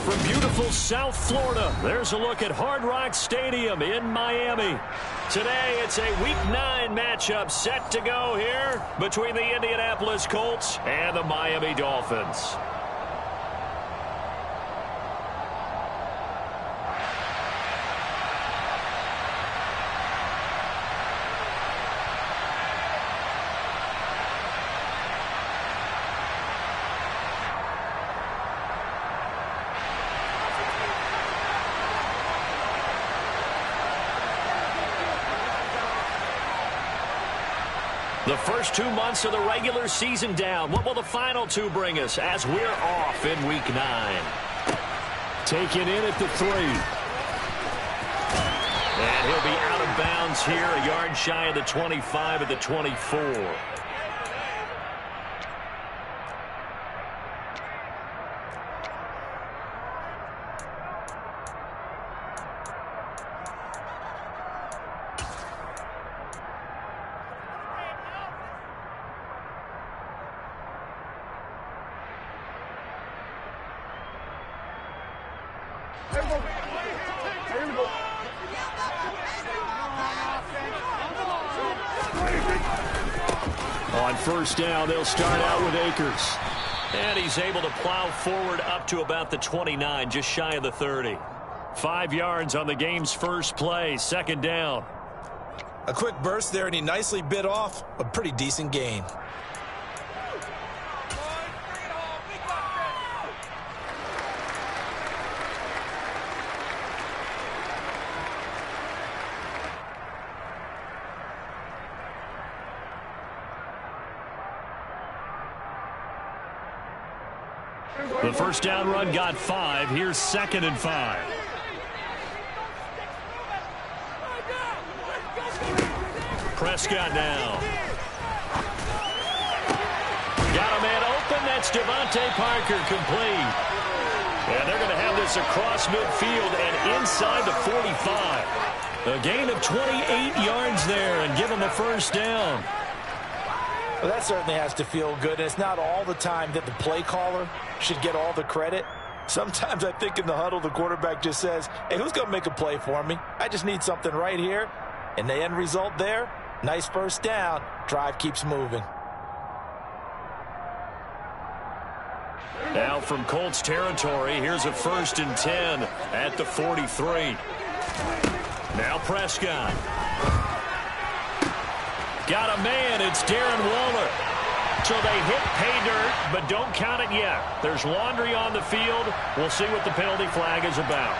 From beautiful South Florida, there's a look at Hard Rock Stadium in Miami. Today, it's a Week 9 matchup set to go here between the Indianapolis Colts and the Miami Dolphins. The first 2 months of the regular season down. What will the final 2 bring us as we're off in Week 9? Taken in at the 3. And he'll be out of bounds here, a yard shy of the 25 at the 24. On first down, they'll start out with Akers. And he's able to plow forward up to about the 29, just shy of the 30. 5 yards on the game's first play, second down. A quick burst there, and he nicely bit off a pretty decent gain. The first down run got 5. Here's 2nd and 5. Prescott now. Got a man open. That's Devontae Parker, complete. And they're going to have this across midfield and inside the 45. A gain of 28 yards there and give them a first down. Well, that certainly has to feel good. And it's not all the time that the play caller should get all the credit. Sometimes I think in the huddle, the quarterback just says, hey, who's going to make a play for me? I just need something right here. And the end result there, nice first down. Drive keeps moving. Now from Colts territory, here's a 1st and 10 at the 43. Now Prescott. Got a man. It's Darren Waller. So they hit pay dirt, but don't count it yet. There's laundry on the field. We'll see what the penalty flag is about.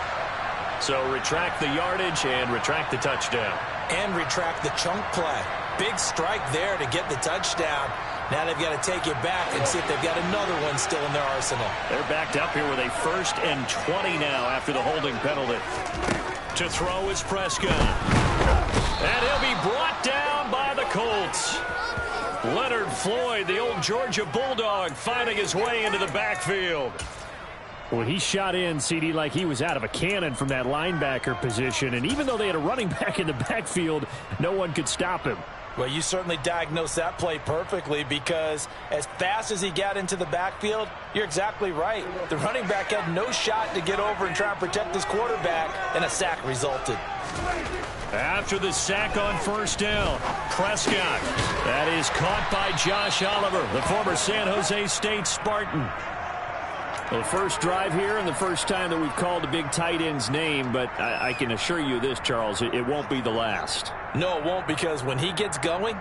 So retract the yardage and retract the touchdown. And retract the chunk play. Big strike there to get the touchdown. Now they've got to take it back and see if they've got another one still in their arsenal. They're backed up here with a 1st and 20 now after the holding penalty. To throw is Prescott. And he'll be brought down by the Colts. Leonard Floyd, the old Georgia Bulldog, finding his way into the backfield. Well, he shot in, CD, like he was out of a cannon from that linebacker position. And even though they had a running back in the backfield, no one could stop him. Well, you certainly diagnosed that play perfectly because as fast as he got into the backfield, you're exactly right. The running back had no shot to get over and try and protect his quarterback, and a sack resulted. After the sack on first down, Prescott. That is caught by Josh Oliver, the former San Jose State Spartan. Well, the first drive here and the first time that we've called a big tight end's name, but I can assure you this, Charles, it won't be the last. No, it won't, because when he gets going,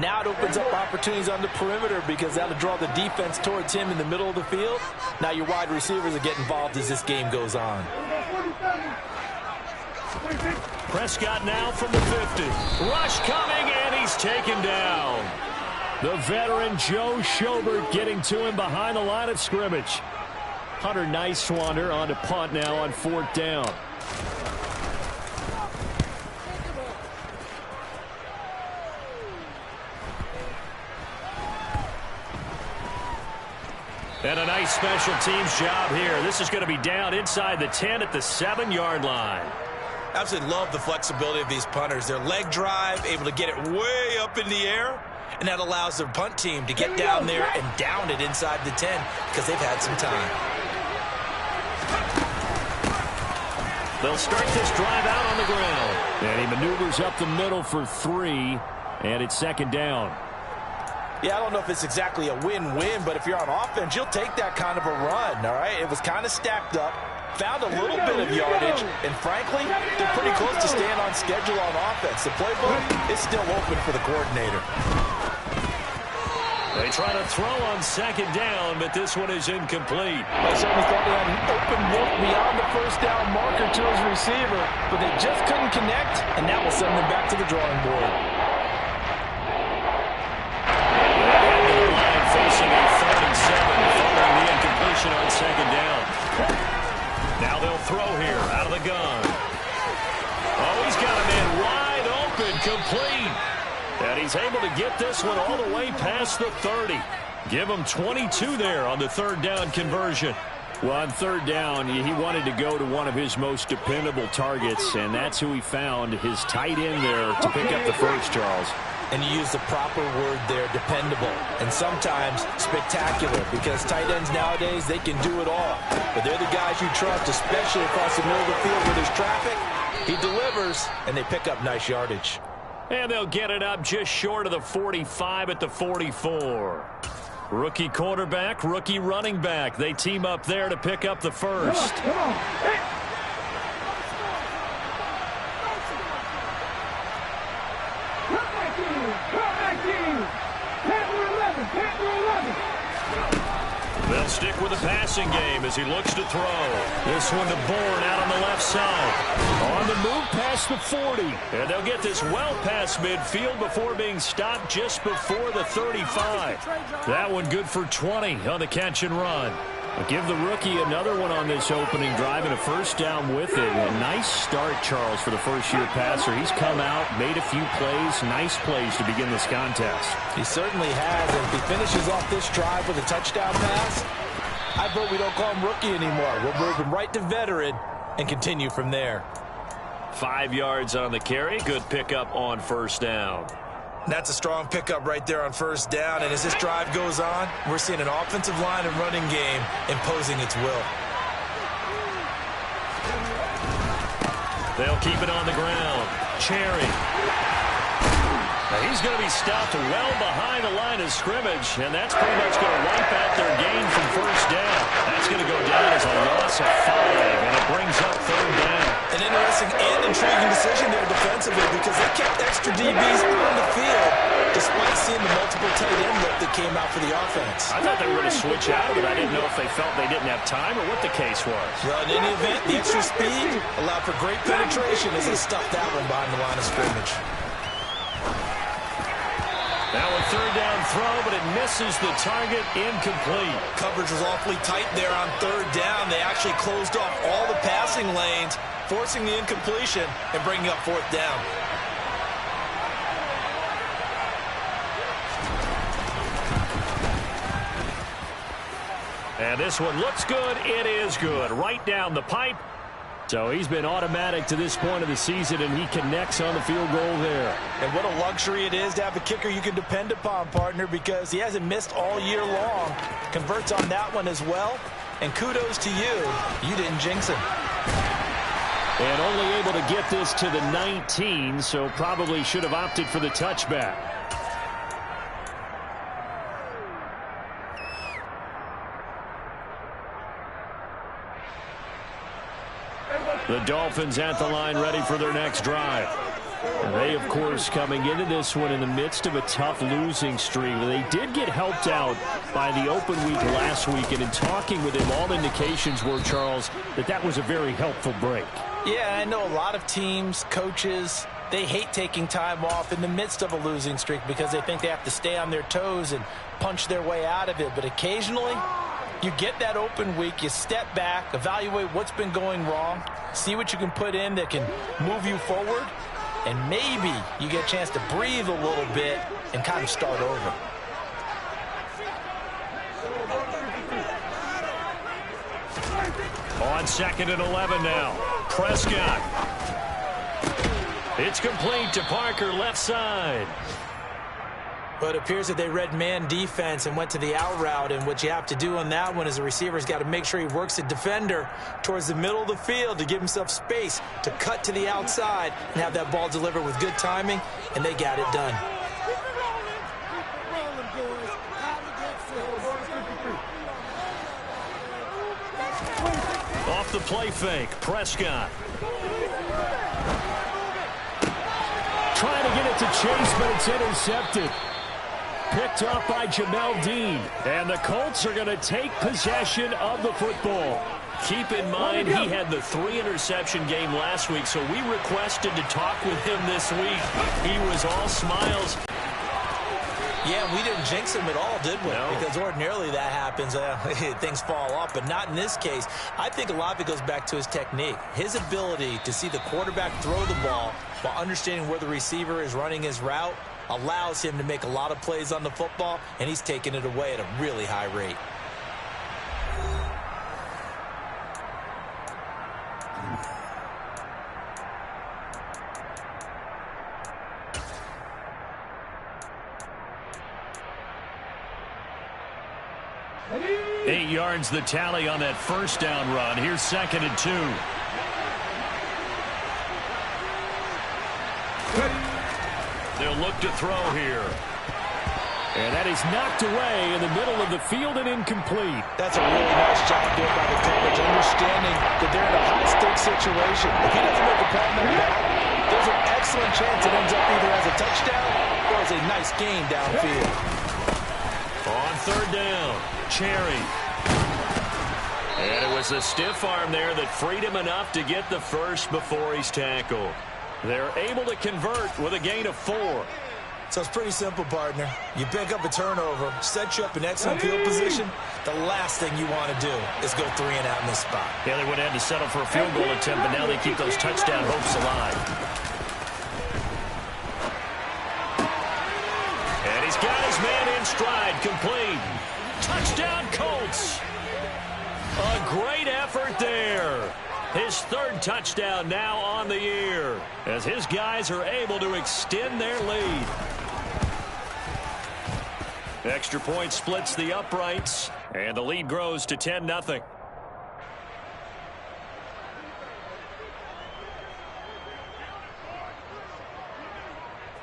now it opens up opportunities on the perimeter because that'll draw the defense towards him in the middle of the field. Now your wide receivers will get involved as this game goes on. Prescott now from the 50. Rush coming, and he's taken down. The veteran Joe Schobert getting to him behind the line of scrimmage. Hunter Nicewander on to punt now on 4th down. And a nice special teams job here. This is going to be down inside the 10 at the 7-yard line. Absolutely love the flexibility of these punters. Their leg drive, able to get it way up in the air, and that allows their punt team to get down there and down it inside the 10 because they've had some time. They'll start this drive out on the ground. And he maneuvers up the middle for 3, and it's second down. Yeah, I don't know if it's exactly a win-win, but if you're on offense, you'll take that kind of a run, all right? It was kind of stacked up, found a little bit of yardage, and frankly, they're pretty close to staying on schedule on offense. The playbook is still open for the coordinator. They try to throw on second down, but this one is incomplete. I certainly thought he had an open look beyond the first down marker to his receiver, but they just couldn't connect, and that will send them back to the drawing board. Facing a 3rd and 7 following the incompletion on second down. Now they'll throw here out of the gun. Oh, he's got a man wide open, complete. And he's able to get this one all the way past the 30. Give him 22 there on the 3rd down conversion. Well, on 3rd down, he wanted to go to one of his most dependable targets, and that's who he found, his tight end there to pick up the first, Charles. And you use the proper word there, dependable, and sometimes spectacular, because tight ends nowadays, they can do it all. But they're the guys you trust, especially across the middle of the field where there's traffic. He delivers, and they pick up nice yardage. And they'll get it up just short of the 45 at the 44. Rookie quarterback, rookie running back. They team up there to pick up the first. Come on. Hey. They'll stick with the passing game as he looks to throw. This one to Bourne out on the left side. On the move past the 40. And they'll get this well past midfield before being stopped just before the 35. That one good for 20 on the catch and run. Give the rookie another one on this opening drive and a first down with it. A nice start, Charles, for the first-year passer. He's come out, made a few plays, nice plays to begin this contest. He certainly has, and if he finishes off this drive with a touchdown pass, I vote we don't call him rookie anymore. We'll move him right to veteran and continue from there. 5 yards on the carry. Good pickup on first down. That's a strong pickup right there on first down, and as this drive goes on, we're seeing an offensive line and running game imposing its will. They'll keep it on the ground. Cherry. Now he's going to be stopped well behind the line of scrimmage, and that's pretty much going to wipe out their gain from first down. That's going to go down as a loss of 5, and it brings up 3rd down. An interesting and intriguing decision there defensively because they kept extra DBs on the field despite seeing the multiple tight end look that came out for the offense. I thought they were going to switch out of it. I didn't know if they felt they didn't have time or what the case was. Well, in any event, the extra speed allowed for great penetration as they stuffed that one behind the line of scrimmage. Now a 3rd down throw, but it misses the target, incomplete. Coverage was awfully tight there on 3rd down. They actually closed off all the passing lanes, forcing the incompletion and bringing up 4th down. And this one looks good. It is good. Right down the pipe. So he's been automatic to this point of the season, and he connects on the field goal there. And what a luxury it is to have a kicker you can depend upon, partner, because he hasn't missed all year long. Converts on that one as well. And kudos to you. You didn't jinx him. And only able to get this to the 19, so probably should have opted for the touchback. The Dolphins at the line ready for their next drive. And they, of course, coming into this one in the midst of a tough losing streak. They did get helped out by the open week last week, and in talking with him, all indications were, Charles, that was a very helpful break. Yeah, I know a lot of teams, coaches, they hate taking time off in the midst of a losing streak because they think they have to stay on their toes and punch their way out of it. But occasionally, you get that open week, you step back, evaluate what's been going wrong, see what you can put in that can move you forward, and maybe you get a chance to breathe a little bit and kind of start over. On 2nd and 11 now. Prescott. It's complete to Parker, left side. But it appears that they read man defense and went to the out route, and what you have to do on that one is the receiver's got to make sure he works the defender towards the middle of the field to give himself space to cut to the outside and have that ball delivered with good timing, and they got it done. Off the play fake, Prescott. Trying to get it to Chase, but it's intercepted. Picked up by Jamel Dean. And the Colts are going to take possession of the football. Keep in mind, he had the 3-interception game last week, so we requested to talk with him this week. He was all smiles. Yeah, we didn't jinx him at all, did we? No. Because ordinarily that happens. Things fall off, but not in this case. I think a lot of it goes back to his technique. His ability to see the quarterback throw the ball while understanding where the receiver is running his route allows him to make a lot of plays on the football, and he's taking it away at a really high rate. Eight yards the tally on that first down run. Here's 2nd and 2. They'll look to throw here. And that is knocked away in the middle of the field and incomplete. That's a really nice job there by the coverage, understanding that they're in a high-stakes situation. If he doesn't make a play like that, there's an excellent chance it ends up either as a touchdown or as a nice gain downfield. On 3rd down, Cherry. And it was a stiff arm there that freed him enough to get the first before he's tackled. They're able to convert with a gain of 4. So it's pretty simple, partner. You pick up a turnover, set you up in excellent field position. The last thing you want to do is go 3 and out in this spot. Yeah, they would have had to settle for a field goal attempt, but now they keep those touchdown hopes alive. And he's got his man in stride, complete. Touchdown, Colts. A great effort there. His 3rd touchdown now on the year as his guys are able to extend their lead. Extra point splits the uprights, and the lead grows to 10-0.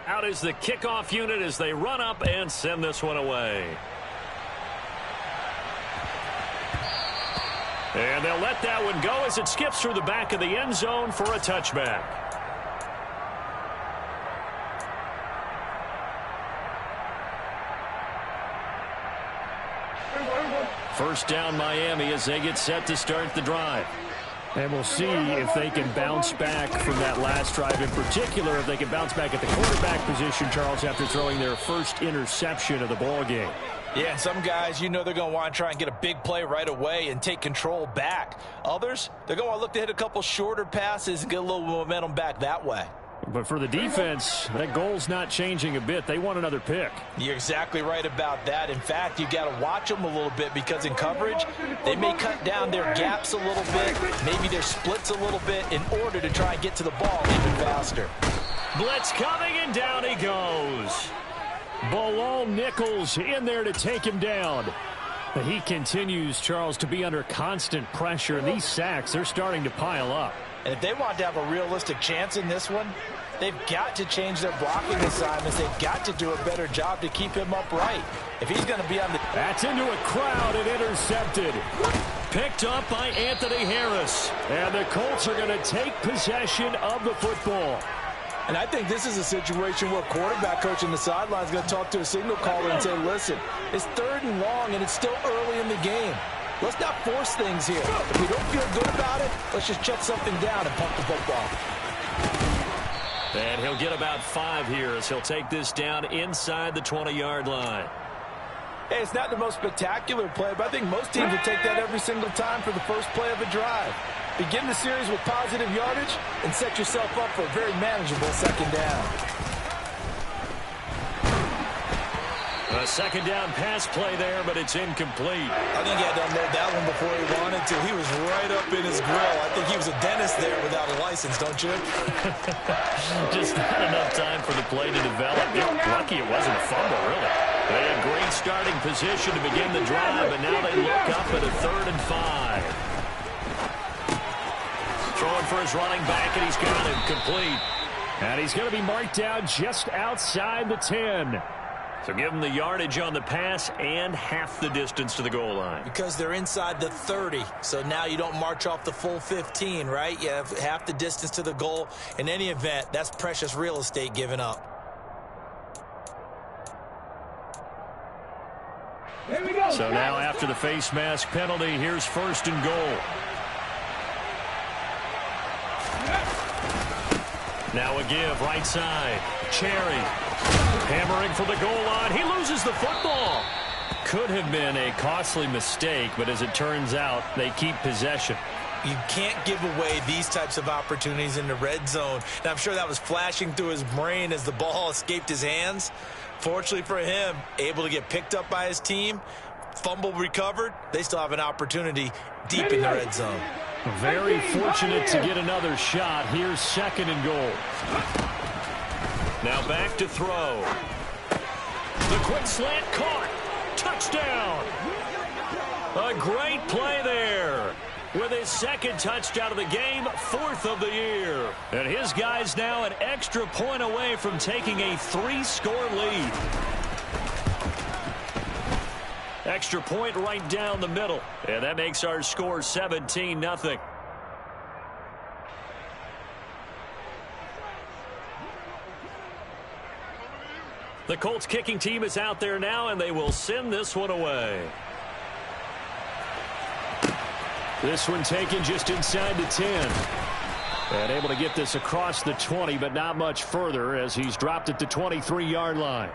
Out is the kickoff unit as they run up and send this one away. And they'll let that one go as it skips through the back of the end zone for a touchback. First down, Miami, as they get set to start the drive. And we'll see if they can bounce back from that last drive. In particular, if they can bounce back at the quarterback position, Charles, after throwing their first interception of the ballgame. Yeah, some guys, you know they're going to want to try and get a big play right away and take control back. Others, they're going to look to hit a couple shorter passes and get a little momentum back that way. But for the defense, that goal's not changing a bit. They want another pick. You're exactly right about that. In fact, you got to watch them a little bit because in coverage, they may cut down their gaps a little bit, maybe their splits a little bit in order to try and get to the ball even faster. Blitz coming, and down he goes. Bilal Nichols in there to take him down. But he continues, Charles, to be under constant pressure. And these sacks, they're starting to pile up. And if they want to have a realistic chance in this one, they've got to change their blocking assignments. They've got to do a better job to keep him upright. If he's going to be on the... That's into a crowd and intercepted. Picked up by Anthony Harris. And the Colts are going to take possession of the football. And I think this is a situation where quarterback coach in the sideline is going to talk to a signal caller and say, listen, it's 3rd and long and it's still early in the game. Let's not force things here. If we don't feel good about it, let's just check something down and pump the football. And he'll get about 5 here as he'll take this down inside the 20-yard line. Hey, it's not the most spectacular play, but I think most teams would take that every single time for the first play of a drive. Begin the series with positive yardage and set yourself up for a very manageable 2nd down. A second down pass play there, but it's incomplete. I think he had to unload that one before he wanted to. He was right up in his grill. I think he was a dentist there without a license, don't you? Just not enough time for the play to develop. You're lucky it wasn't a fumble, really. They had great starting position to begin the drive, and now they look up at a 3rd and 5. Throwing for his running back, and he's got him complete. And he's going to be marked down just outside the 10. So give them the yardage on the pass and half the distance to the goal line. Because they're inside the 30, so now you don't march off the full 15, right? You have half the distance to the goal. In any event, that's precious real estate given up. Here we go. So now after the face mask penalty, here's 1st and goal. Now a give, right side. Cherry hammering for the goal line. He loses the football. Could have been a costly mistake, but as it turns out, they keep possession. You can't give away these types of opportunities in the red zone. And I'm sure that was flashing through his brain as the ball escaped his hands. Fortunately for him, able to get picked up by his team, fumble recovered. They still have an opportunity deep in the red zone. Very fortunate to get another shot. Here's 2nd and goal. Now back to throw. The quick slant caught. Touchdown. A great play there. With his 2nd touchdown of the game, 4th of the year. And his guys now an extra point away from taking a 3-score lead. Extra point right down the middle. And that makes our score 17-0. The Colts kicking team is out there now, and they will send this one away. This one taken just inside the 10. And able to get this across the 20, but not much further as he's dropped at the 23-yard line.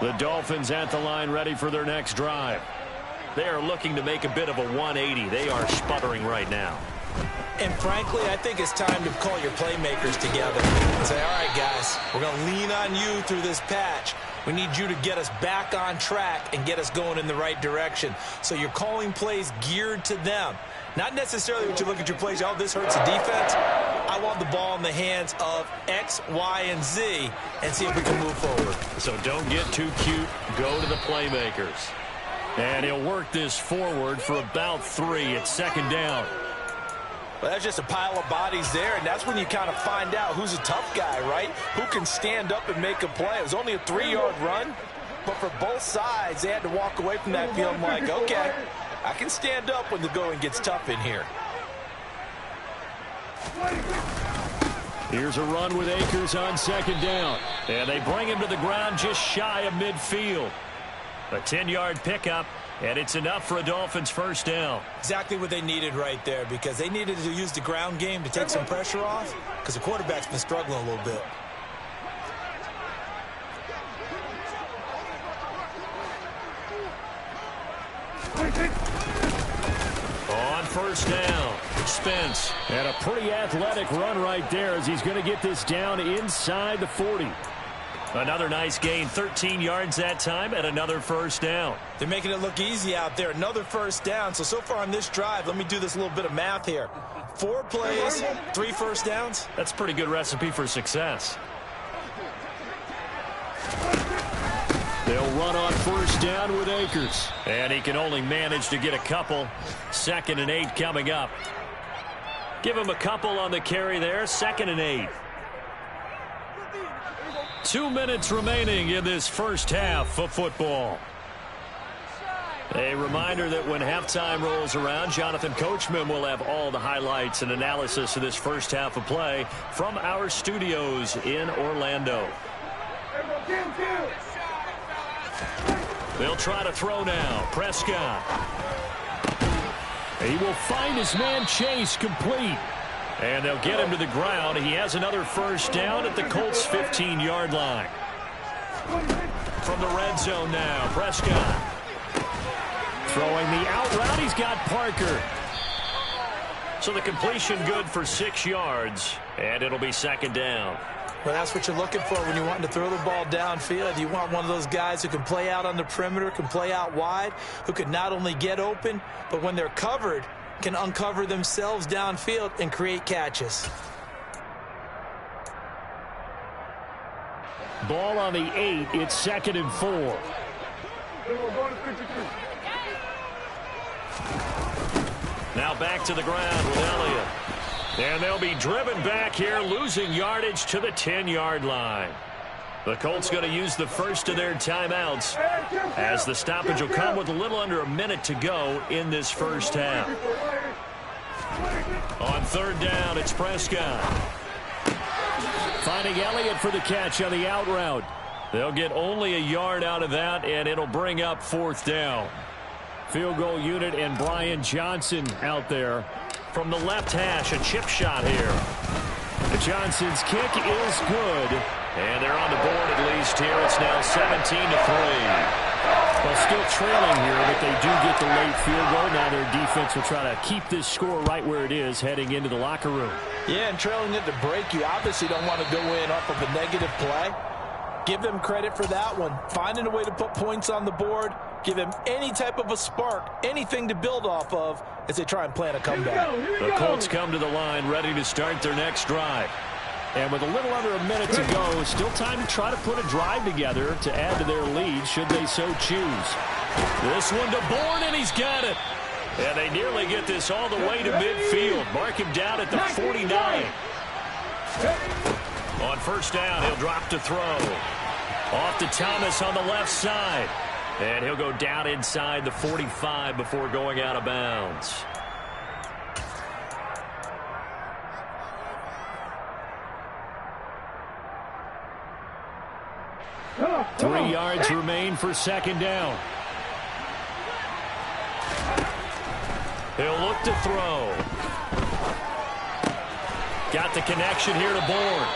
The Dolphins at the line ready for their next drive. They are looking to make a bit of a 180. They are sputtering right now. And frankly, I think it's time to call your playmakers together and say, all right, guys, we're going to lean on you through this patch. We need you to get us back on track and get us going in the right direction. So you're calling plays geared to them. Not necessarily what you look at your plays, oh, this hurts the defense. I want the ball in the hands of X, Y, and Z and see if we can move forward. So don't get too cute. Go to the playmakers. And he'll work this forward for about 3. It's 2nd down. Well, that's just a pile of bodies there, and that's when you kind of find out who's a tough guy, right? Who can stand up and make a play. It was only a 3-yard run, but for both sides, they had to walk away from that feeling like, okay, I can stand up when the going gets tough in here. Here's a run with Akers on 2nd down. And they bring him to the ground just shy of midfield. A 10-yard pickup, and it's enough for a Dolphins 1st down. Exactly what they needed right there, because they needed to use the ground game to take some pressure off, because the quarterback's been struggling a little bit. On 1st down, Spence. And a pretty athletic run right there as he's going to get this down inside the 40. Another nice gain, 13 yards that time, and another 1st down. They're making it look easy out there. Another 1st down. So far on this drive, let me do this little bit of math here. 4 plays, 3 1st downs. That's a pretty good recipe for success. They'll run on 1st down with Akers. And he can only manage to get a couple. 2nd and 8 coming up. Give him a couple on the carry there. 2nd and 8. 2 minutes remaining in this first half of football. A reminder that when halftime rolls around, Jonathan Coachman will have all the highlights and analysis of this first half of play from our studios in Orlando. They'll try to throw now. Prescott. He will find his man Chase complete. And they'll get him to the ground. He has another first down at the Colts' 15-yard line. From the red zone now, Prescott. Throwing the out route, he's got Parker. So the completion good for 6 yards, and it'll be second down. Well, that's what you're looking for when you're wanting to throw the ball downfield. You want one of those guys who can play out on the perimeter, can play out wide, who can not only get open, but when they're covered, can uncover themselves downfield and create catches. Ball on the 8. It's 2nd and 4. Now back to the ground with Elliott. And they'll be driven back here, losing yardage to the 10-yard line. The Colts going to use the first of their timeouts as the stoppage will come with a little under a minute to go in this first half. On 3rd down, it's Prescott. Finding Elliott for the catch on the out route. They'll get only a yard out of that, and it'll bring up 4th down. Field goal unit and Brian Johnson out there. From the left hash, a chip shot here. Johnson's kick is good. And they're on the board at least here. It's now 17-3. Well, still trailing here, but they do get the late field goal. Now their defense will try to keep this score right where it is heading into the locker room. Yeah, and trailing it to break, you obviously don't want to go in off of a negative play. Give them credit for that one. Finding a way to put points on the board. Give them any type of a spark, anything to build off of as they try and plan a comeback. The Colts come to the line ready to start their next drive. And with a little under a minute to go, still time to try to put a drive together to add to their lead should they so choose. This one to Bourne, and he's got it. And they nearly get this all the way to midfield. Mark him down at the 49. On 1st down, he'll drop to throw. Off to Thomas on the left side. And he'll go down inside the 45 before going out of bounds. Three yards remain for 2nd down. He'll look to throw. Got the connection here to Bourne.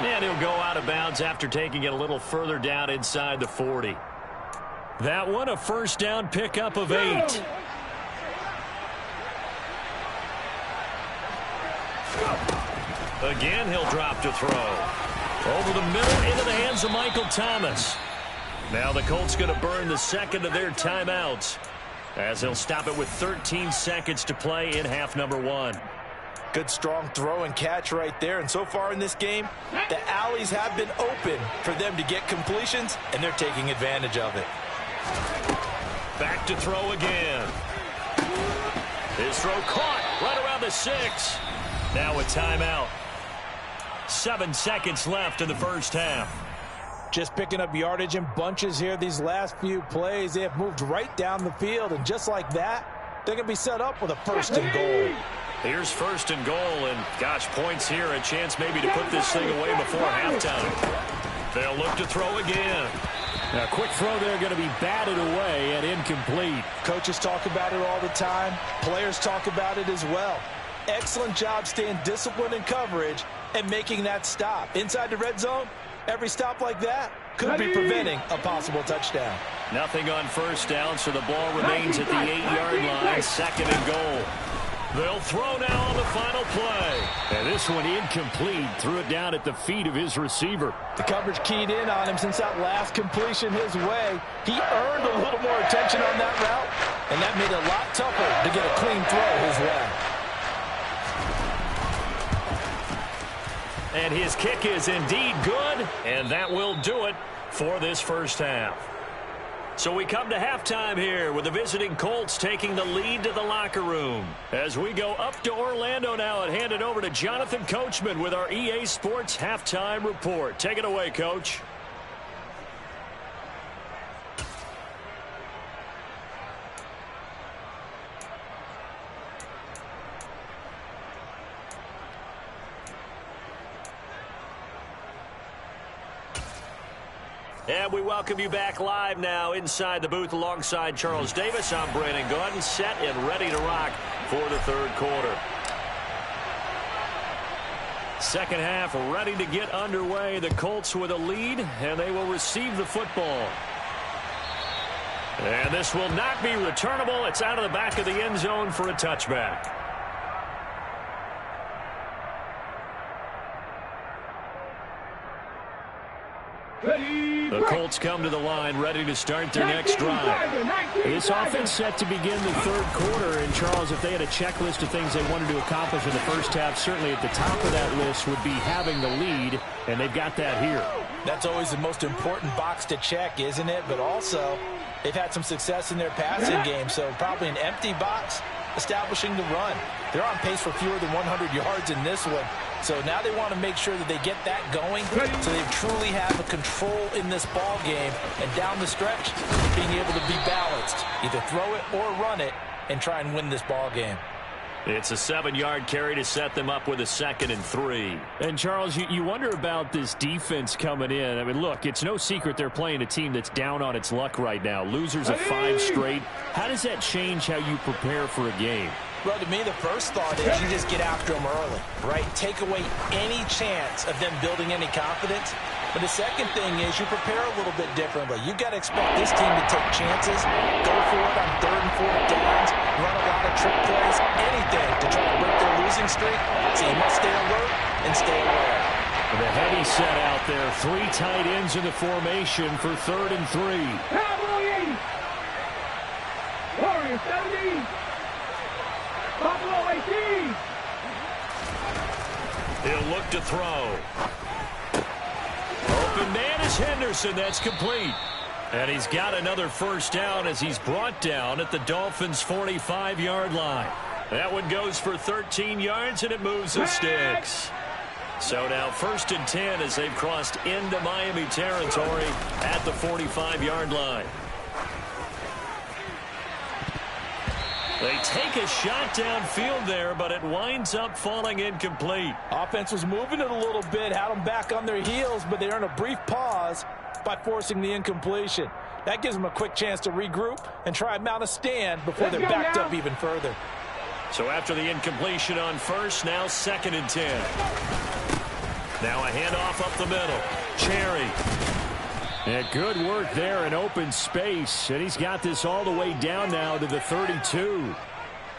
And he'll go out of bounds after taking it a little further down inside the 40. That one a 1st down pickup of 8. Again, he'll drop to throw. Over the middle into the hands of Michael Thomas. Now the Colts going to burn the 2nd of their timeouts as they'll stop it with 13 seconds to play in half number 1. Good strong throw and catch right there. And so far in this game, the alleys have been open for them to get completions, and they're taking advantage of it. Back to throw again. His throw caught right around the 6. Now a timeout. 7 seconds left in the first half. Just picking up yardage in bunches here these last few plays. They have moved right down the field, and just like that, they're going to be set up with a 1st and goal. Here's 1st and goal, and gosh, points here, a chance maybe to put this thing away before halftime. They'll look to throw again. Now, quick throw there going to be batted away and incomplete. Coaches talk about it all the time. Players talk about it as well. Excellent job staying disciplined in coverage and making that stop. Inside the red zone, every stop like that could be preventing a possible touchdown. Nothing on 1st down, so the ball remains at the 8-yard line, 2nd and goal. They'll throw now on the final play. And this one incomplete. Threw it down at the feet of his receiver. The coverage keyed in on him since that last completion his way. He earned a little more attention on that route, and that made it a lot tougher to get a clean throw his way. And his kick is indeed good, and that will do it for this first half. So we come to halftime here with the visiting Colts taking the lead to the locker room. As we go up to Orlando now and hand it over to Jonathan Coachman with our EA Sports Halftime Report. Take it away, Coach. And we welcome you back live now inside the booth alongside Charles Davis. I'm Brandon Gaudin, set and ready to rock for the third quarter. Second half ready to get underway. The Colts with a lead, and they will receive the football. And this will not be returnable. It's out of the back of the end zone for a touchback. The Colts come to the line ready to start their next drive. This offense set to begin the third quarter. And, Charles, if they had a checklist of things they wanted to accomplish in the first half, certainly at the top of that list would be having the lead, and they've got that here. That's always the most important box to check, isn't it? But also, they've had some success in their passing game, so probably an empty box establishing the run. They're on pace for fewer than 100 yards in this one. So now they want to make sure that they get that going so they truly have a control in this ball game. And down the stretch, being able to be balanced. Either throw it or run it and try and win this ball game. It's a 7-yard carry to set them up with a 2nd and 3. And, Charles, you wonder about this defense coming in. I mean, look, it's no secret they're playing a team that's down on its luck right now. Losers of 5 straight. How does that change how you prepare for a game? Well, to me, the first thought is you just get after them early, right? Take away any chance of them building any confidence. But the second thing is you prepare a little bit differently. You've got to expect this team to take chances, go for it on 3rd and 4th downs, run a lot of trick plays, anything to try to break their losing streak. So you must stay alert and stay aware. The heavy set out there. 3 tight ends in the formation for 3rd and 3. Cowboys! Warriors 70! Buffalo 18! He'll look to throw. Open man is Henderson. That's complete. And he's got another first down as he's brought down at the Dolphins' 45-yard line. That one goes for 13 yards, and it moves the sticks. So now 1st and 10 as they've crossed into Miami territory at the 45-yard line. They take a shot downfield there, but it winds up falling incomplete. Offense was moving it a little bit, had them back on their heels, but they earned a brief pause by forcing the incompletion. That gives them a quick chance to regroup and try and mount a stand before they're backed up even further. So after the incompletion on first, now 2nd and 10. Now a handoff up the middle. Cherry. Yeah, good work there in open space, and he's got this all the way down now to the 32.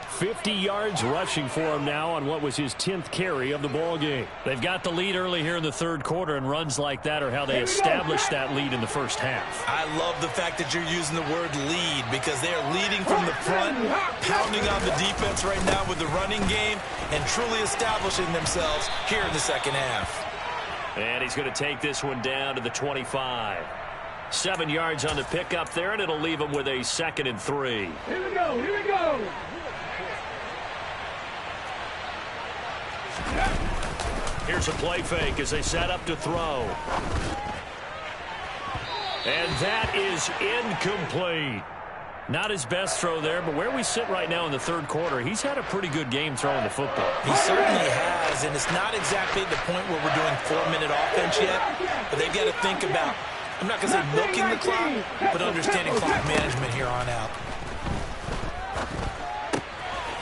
50 yards rushing for him now on what was his 10th carry of the ball game. They've got the lead early here in the third quarter, and runs like that are how they established that lead in the first half. I love the fact that you're using the word lead because they are leading from the front, pounding on the defense right now with the running game, and truly establishing themselves here in the second half. And he's going to take this one down to the 25. 7 yards on the pickup there, and it'll leave him with a 2nd and 3. Here we go, here we go. Here's a play fake as they set up to throw. And that is incomplete. Not his best throw there, but where we sit right now in the third quarter, he's had a pretty good game throwing the football. He certainly has, and it's not exactly the point where we're doing 4-minute offense yet, but they've got to think about, I'm not going to say milking the clock, but understanding clock management here on out.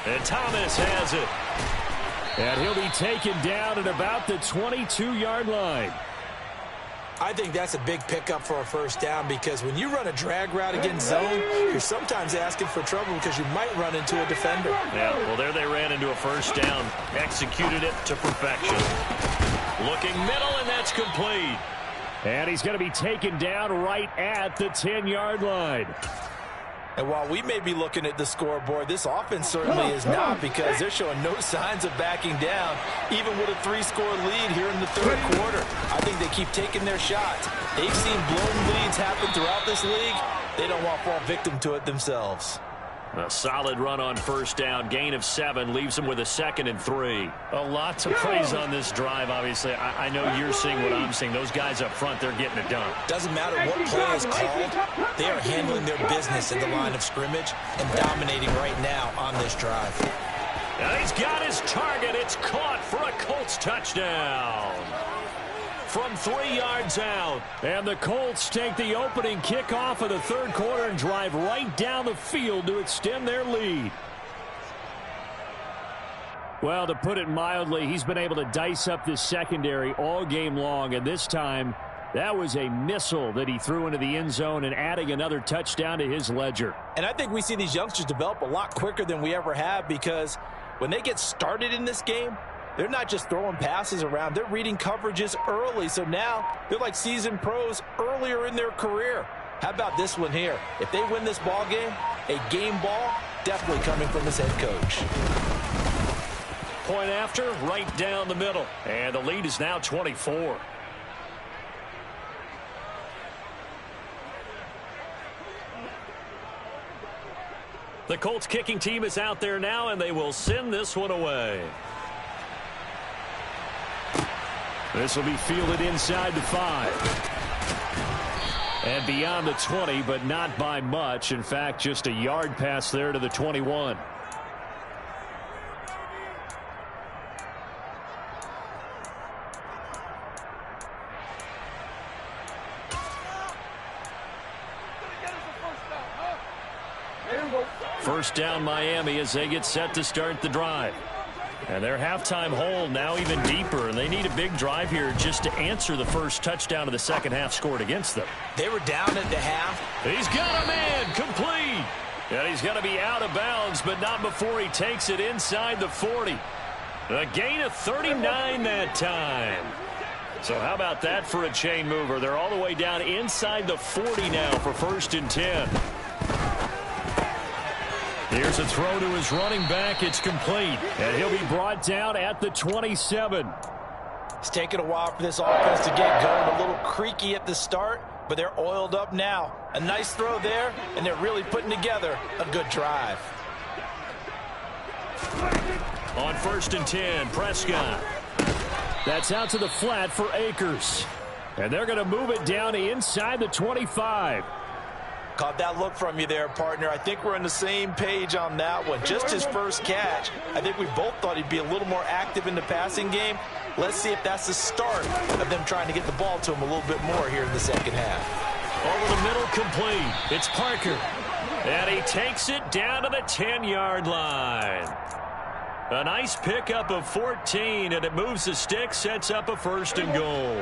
And Thomas has it. And he'll be taken down at about the 22-yard line. I think that's a big pickup for a first down because when you run a drag route against zone, you're sometimes asking for trouble because you might run into a defender. Yeah, well, there they ran into a first down. Executed it to perfection. Looking middle, and that's complete. And he's going to be taken down right at the 10-yard line. And while we may be looking at the scoreboard, this offense certainly is not because they're showing no signs of backing down, even with a 3-score lead here in the third quarter. I think they keep taking their shots. They've seen blown leads happen throughout this league. They don't want to fall victim to it themselves. A solid run on first down. Gain of 7 leaves them with a 2nd and 3. A lot to praise on this drive, obviously. I know you're seeing what I'm seeing. Those guys up front, they're getting it done. Doesn't matter what play is called. They are handling their business at the line of scrimmage and dominating right now on this drive. Now he's got his target. It's caught for a Colts touchdown. From 3 yards out. And the Colts take the opening kickoff of the third quarter and drive right down the field to extend their lead. Well, to put it mildly, he's been able to dice up this secondary all game long, and this time that was a missile that he threw into the end zone and adding another touchdown to his ledger. And I think we see these youngsters develop a lot quicker than we ever have, because when they get started in this game, they're not just throwing passes around. They're reading coverages early. So now they're like seasoned pros earlier in their career. How about this one here? If they win this ball game, a game ball definitely coming from his head coach. Point after, right down the middle. And the lead is now 24. The Colts kicking team is out there now, and they will send this one away. This will be fielded inside the 5. And beyond the 20, but not by much. In fact, just a yard pass there to the 21. First down Miami as they get set to start the drive. And their halftime hole now even deeper, and they need a big drive here just to answer the first touchdown of the second half scored against them. They were down at the half. He's got a man complete. And he's going to be out of bounds, but not before he takes it inside the 40. A gain of 39 that time. So how about that for a chain mover? They're all the way down inside the 40 now for 1st and 10. Here's a throw to his running back. It's complete. And he'll be brought down at the 27. It's taken a while for this offense to get going. A little creaky at the start, but they're oiled up now. A nice throw there, and they're really putting together a good drive. On 1st and 10, Prescott. That's out to the flat for Akers. And they're going to move it down inside the 25. Caught that look from you there, partner. I think we're on the same page on that one. Just his first catch. I think we both thought he'd be a little more active in the passing game. Let's see if that's the start of them trying to get the ball to him a little bit more here in the second half. Over the middle, complete. It's Parker. And he takes it down to the 10-yard line. A nice pickup of 14, and it moves the stick, sets up a 1st and goal.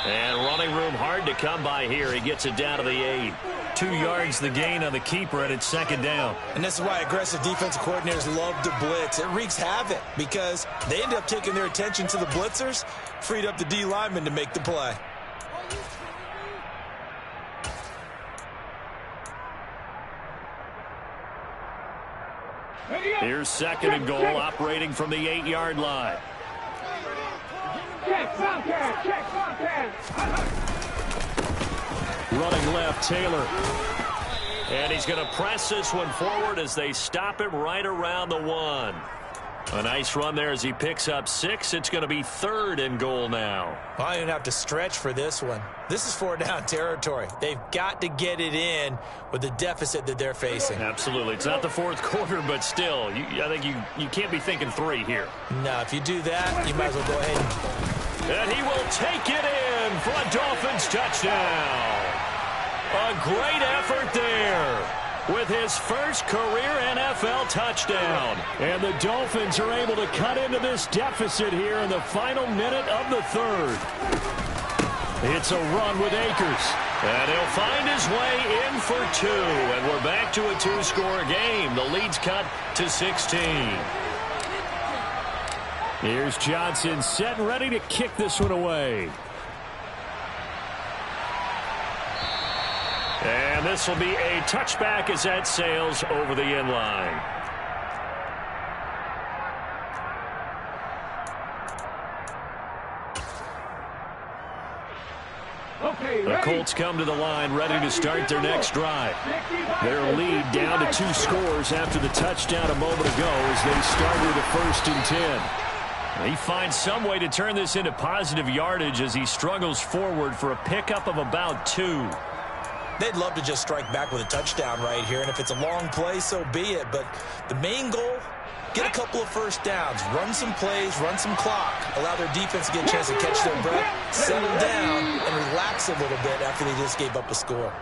And running room hard to come by here. He gets it down to the 8. 2 yards the gain on the keeper, and it's 2nd down. And this is why aggressive defensive coordinators love to blitz. It wreaks havoc because they end up taking their attention to the blitzers, freed up the D lineman to make the play. Here's 2nd and goal, operating from the 8-yard line. Check, check, Running left, Taylor. And he's going to press this one forward as they stop him right around the 1. A nice run there as he picks up 6. It's going to be 3rd and goal now. I don't even have to stretch for this one. This is 4-down territory. They've got to get it in with the deficit that they're facing. Absolutely. It's not the 4th quarter, but still, I think you can't be thinking 3 here. No, if you do that, you might as well go ahead. And he will take it in for a Dolphins touchdown. A great effort there with his first career NFL touchdown. And the Dolphins are able to cut into this deficit here in the final minute of the 3rd. It's a run with Akers. And he'll find his way in for 2. And we're back to a 2-score game. The lead's cut to 16. Here's Johnson set and ready to kick this one away. And this will be a touchback as that sails over the end line. The Colts come to the line ready to start their next drive. Their lead down to 2 scores after the touchdown a moment ago as they start with a 1st and 10. He finds some way to turn this into positive yardage as he struggles forward for a pickup of about 2. They'd love to just strike back with a touchdown right here, and if it's a long play, so be it. But the main goal get a couple of first downs, run some plays, run some clock, allow their defense to get a chance to catch their breath, settle down, and relax a little bit after they just gave up a score.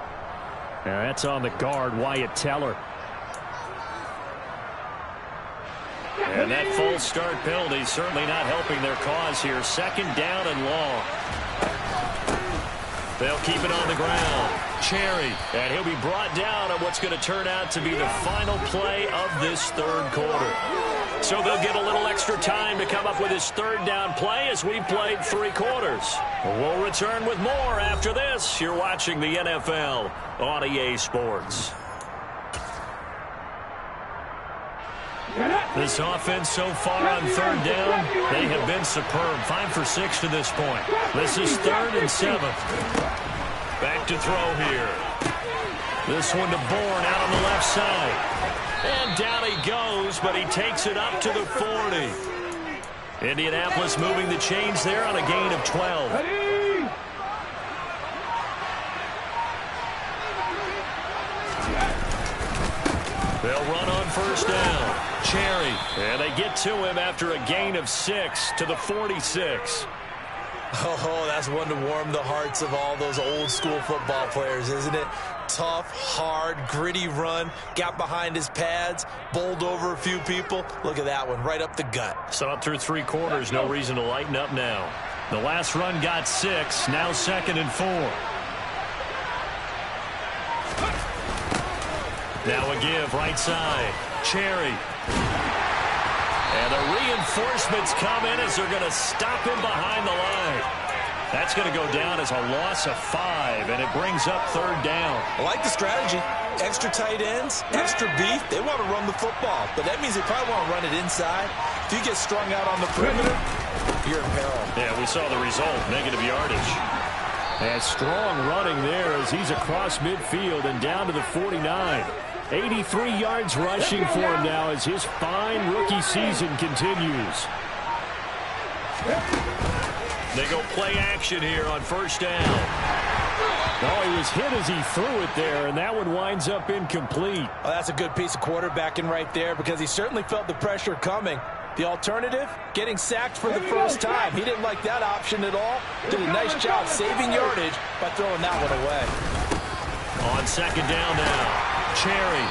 Now that's on the guard, Wyatt Teller. And that false start penalty certainly not helping their cause here. Second down and long. They'll keep it on the ground. Cherry, and he'll be brought down on what's going to turn out to be the final play of this third quarter. So they'll get a little extra time to come up with his third down play as we played 3 quarters. We'll return with more after this. You're watching the NFL on EA Sports. This offense so far on third down, they have been superb. 5 for 6 to this point. This is 3rd and 7. Back to throw here. This one to Bourne out on the left side. And down he goes, but he takes it up to the 40. Indianapolis moving the chains there on a gain of 12. They'll run on first down. Cherry, and they get to him after a gain of 6 to the 46. Oh, that's one to warm the hearts of all those old school football players, isn't it? Tough, hard, gritty run, got behind his pads, bowled over a few people. Look at that one, right up the gut. So up through 3 quarters, no reason to lighten up now. The last run got 6, now 2nd and 4. Now a give, right side. Cherry. And the reinforcements come in as they're going to stop him behind the line. That's going to go down as a loss of 5, and it brings up 3rd down. I like the strategy. Extra tight ends, extra beef. They want to run the football, but that means they probably want to run it inside. If you get strung out on the perimeter, you're in peril. Yeah, we saw the result, negative yardage. And strong running there as he's across midfield and down to the 49. 83 yards rushing for him now as his fine rookie season continues. They go play action here on first down. Oh, he was hit as he threw it there, and that one winds up incomplete. Oh, that's a good piece of quarterbacking right there because he certainly felt the pressure coming. The alternative, getting sacked for the first time. He didn't like that option at all. Did a nice job saving yardage by throwing that one away. On second down now. Cherry,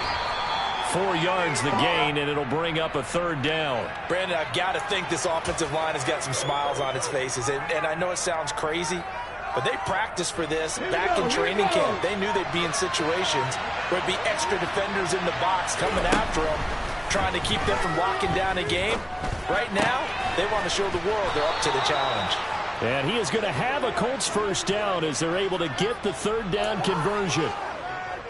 4 yards the gain, and it'll bring up a 3rd down. Brandon, I've got to think this offensive line has got some smiles on its faces. And I know it sounds crazy, but they practiced for this back in training camp. They knew they'd be in situations where it'd be extra defenders in the box coming after them, trying to keep them from locking down a game. Right now, they want to show the world they're up to the challenge. And he is going to have a Colts first down as they're able to get the 3rd down conversion.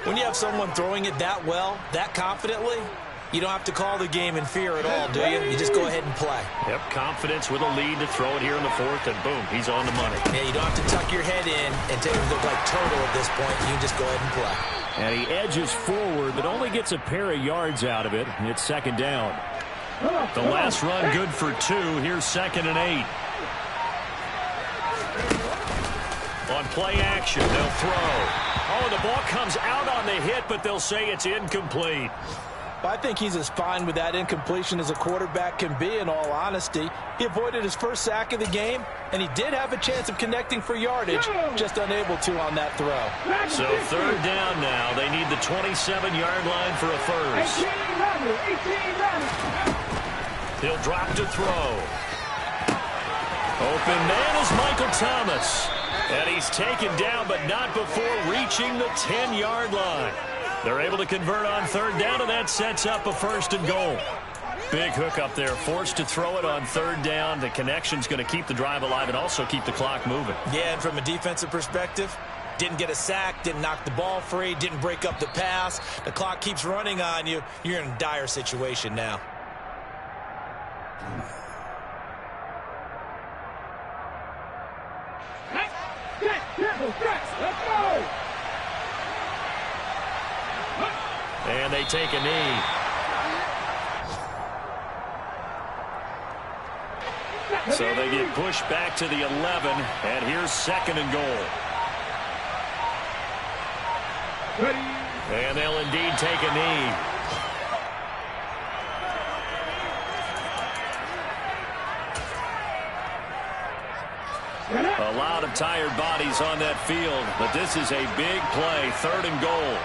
When you have someone throwing it that well, that confidently, you don't have to call the game in fear at all, do you? You just go ahead and play. Yep, confidence with a lead to throw it here in the 4th, and boom, he's on the money. Yeah, you don't have to tuck your head in and take it look like turtle at this point. You can just go ahead and play. And he edges forward, but only gets a pair of yards out of it. And it's 2nd down. The last run good for 2. Here's 2nd and 8. On play action, they'll throw. Oh, the ball comes out on the hit, but they'll say it's incomplete. I think he's as fine with that incompletion as a quarterback can be, in all honesty. He avoided his first sack of the game, and he did have a chance of connecting for yardage, just unable to on that throw. So 3rd down now. They need the 27-yard line for a first. He'll drop to throw. Open man is Michael Thomas. And he's taken down, but not before reaching the 10-yard line. They're able to convert on 3rd down, and that sets up a 1st and goal. Big hook up there, forced to throw it on 3rd down. The connection's going to keep the drive alive and also keep the clock moving. Yeah, and from a defensive perspective, didn't get a sack, didn't knock the ball free, didn't break up the pass. The clock keeps running on you. You're in a dire situation now. And they take a knee. So they get pushed back to the 11, and here's 2nd and goal. And they'll indeed take a knee. A lot of tired bodies on that field, but this is a big play, 3rd and goal.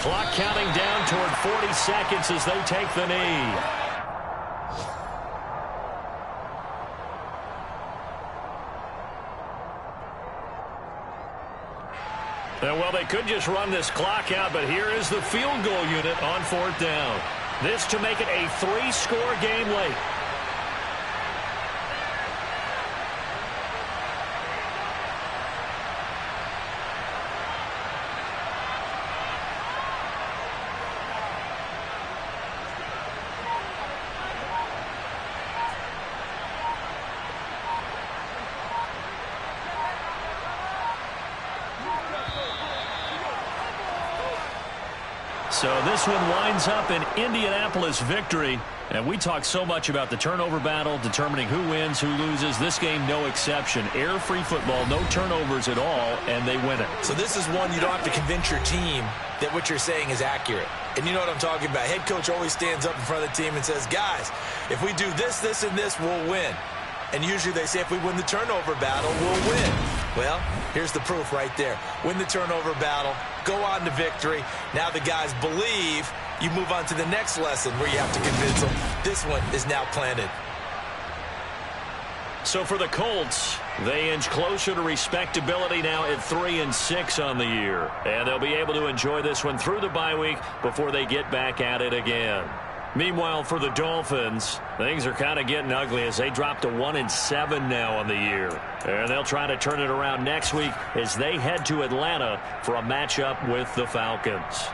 Clock counting down toward 40 seconds as they take the knee. And, well, they could just run this clock out, but here is the field goal unit on 4th down. This to make it a 3-score game late. So this one winds up an Indianapolis victory. And we talk so much about the turnover battle, determining who wins, who loses. This game, no exception. Air-free football, no turnovers at all, and they win it. So this is one you don't have to convince your team that what you're saying is accurate. And you know what I'm talking about. Head coach always stands up in front of the team and says, guys, if we do this, this, and this, we'll win. And usually they say if we win the turnover battle, we'll win. Well, here's the proof right there. Win the turnover battle, go on to victory. Now the guys believe. You move on to the next lesson where you have to convince them. This one is now planted. So for the Colts, they inch closer to respectability now at 3-6 on the year. And they'll be able to enjoy this one through the bye week before they get back at it again. Meanwhile, for the Dolphins, things are kind of getting ugly as they drop to 1-7 now on the year. And they'll try to turn it around next week as they head to Atlanta for a matchup with the Falcons.